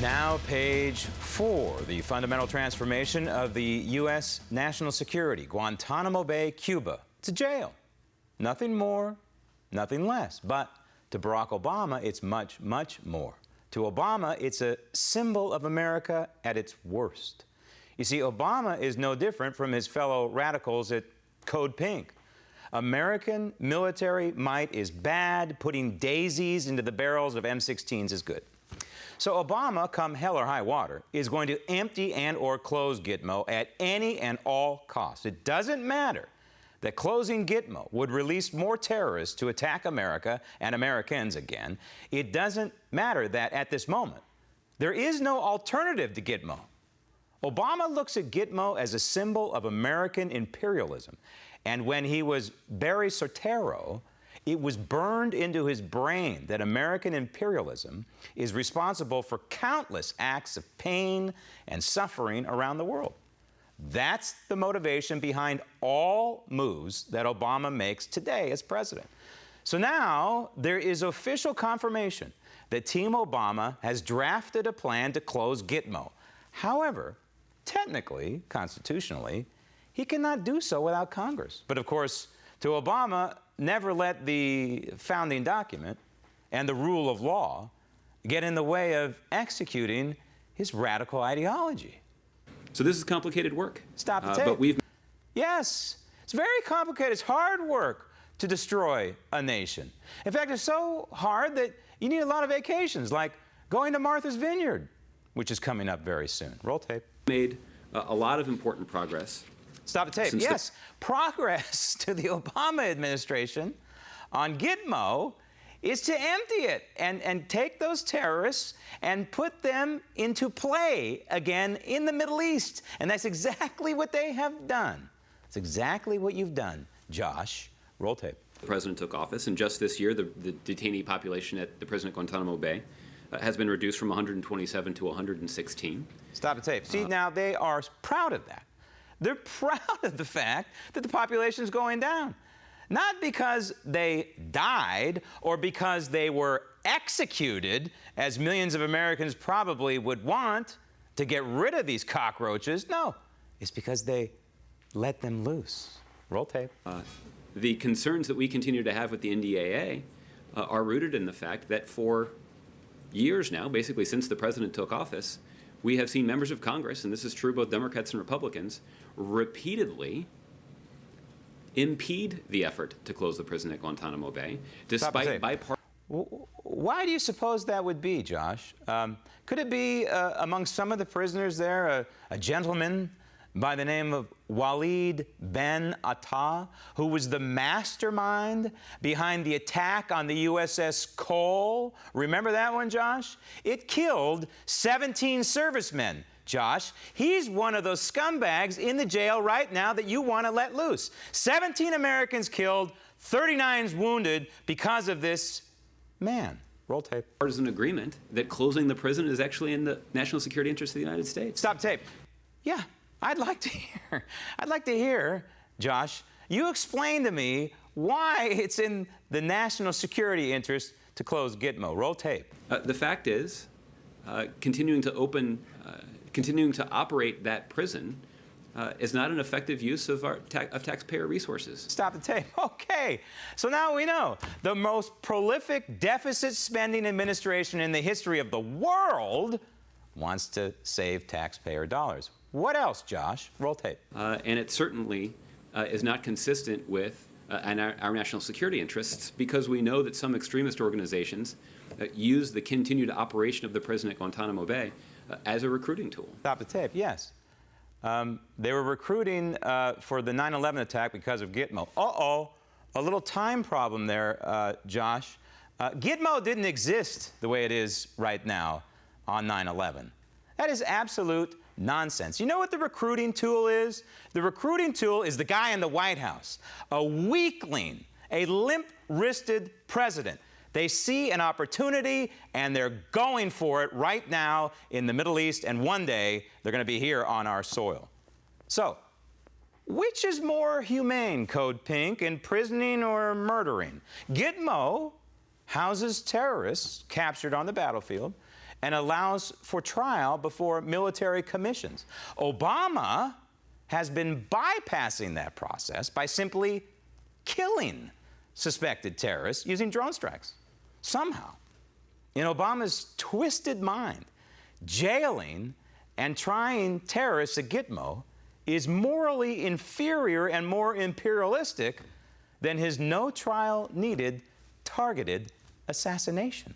Now, page 4, the fundamental transformation of the U.S. national security. Guantanamo Bay, Cuba. It's a jail. Nothing more, nothing less. But to Barack Obama, it's much, much more. To Obama, it's a symbol of America at its worst. You see, Obama is no different from his fellow radicals at Code Pink. American military might is bad. Putting daisies into the barrels of M16s is good. So Obama, come hell or high water, is going to empty and or close Gitmo at any and all costs. It doesn't matter that closing Gitmo would release more terrorists to attack America and Americans again. It doesn't matter that at this moment, there is no alternative to Gitmo. Obama looks at Gitmo as a symbol of American imperialism. And when he was Barry Soetoro, it was burned into his brain that American imperialism is responsible for countless acts of pain and suffering around the world. That's the motivation behind all moves that Obama makes today as president. So now there is official confirmation that Team Obama has drafted a plan to close Gitmo. However, technically, constitutionally, he cannot do so without Congress. But of course, to Obama, never let the founding document and the rule of law get in the way of executing his radical ideology. So this is complicated work. Stop the tape. But we've... Yes, it's very complicated. It's hard work to destroy a nation. In fact, it's so hard that you need a lot of vacations, like going to Martha's Vineyard, which is coming up very soon. Roll tape. Made a lot of important progress. Stop the tape. Yes, progress to the Obama administration on Gitmo is to empty it and take those terrorists and put them into play again in the Middle East. And that's exactly what they have done. It's exactly what you've done, Josh. Roll tape. The president took office, and just this year, the detainee population at the prison at Guantanamo Bay has been reduced from 127 to 116. Stop the tape. See, now they are proud of that. They're proud of the fact that the population is going down. Not because they died or because they were executed, as millions of Americans probably would want to get rid of these cockroaches. No, it's because they let them loose. Roll tape. The concerns that we continue to have with the NDAA are rooted in the fact that for years now, basically since the president took office, we have seen members of Congress, and this is true both Democrats and Republicans, repeatedly impede the effort to close the prison at Guantanamo Bay, despite bipartisan... Why do you suppose that would be, Josh? Could it be among some of the prisoners there a gentleman by the name of Walid Ben Atta, who was the mastermind behind the attack on the USS Cole? Remember that one, Josh? It killed 17 servicemen, Josh. He's one of those scumbags in the jail right now that you want to let loose. 17 Americans killed, 39 wounded because of this man. Roll tape. Partisan agreement that closing the prison is actually in the national security interest of the United States. Stop tape. Yeah. I'd like to hear, Josh, you explain to me why it's in the national security interest to close Gitmo. Roll tape. The fact is, continuing to operate that prison is not an effective use of taxpayer resources. Stop the tape. Okay. So now we know the most prolific deficit spending administration in the history of the world wants to save taxpayer dollars. What else, Josh? Roll tape. And it certainly is not consistent with our national security interests, because we know that some extremist organizations use the continued operation of the prison at Guantanamo Bay as a recruiting tool. Stop the tape, yes. They were recruiting for the 9/11 attack because of Gitmo. Uh-oh, a little time problem there, Josh. Gitmo didn't exist the way it is right now on 9/11. That is absolute nonsense. You know what the recruiting tool is? The recruiting tool is the guy in the White House, a weakling, a limp-wristed president. They see an opportunity and they're going for it right now in the Middle East, and one day they're going to be here on our soil. So, which is more humane, Code Pink, imprisoning or murdering? Gitmo houses terrorists captured on the battlefield. and allows for trial before military commissions. Obama has been bypassing that process by simply killing suspected terrorists using drone strikes. Somehow, in Obama's twisted mind, jailing and trying terrorists at Gitmo is morally inferior and more imperialistic than his no trial needed targeted assassination.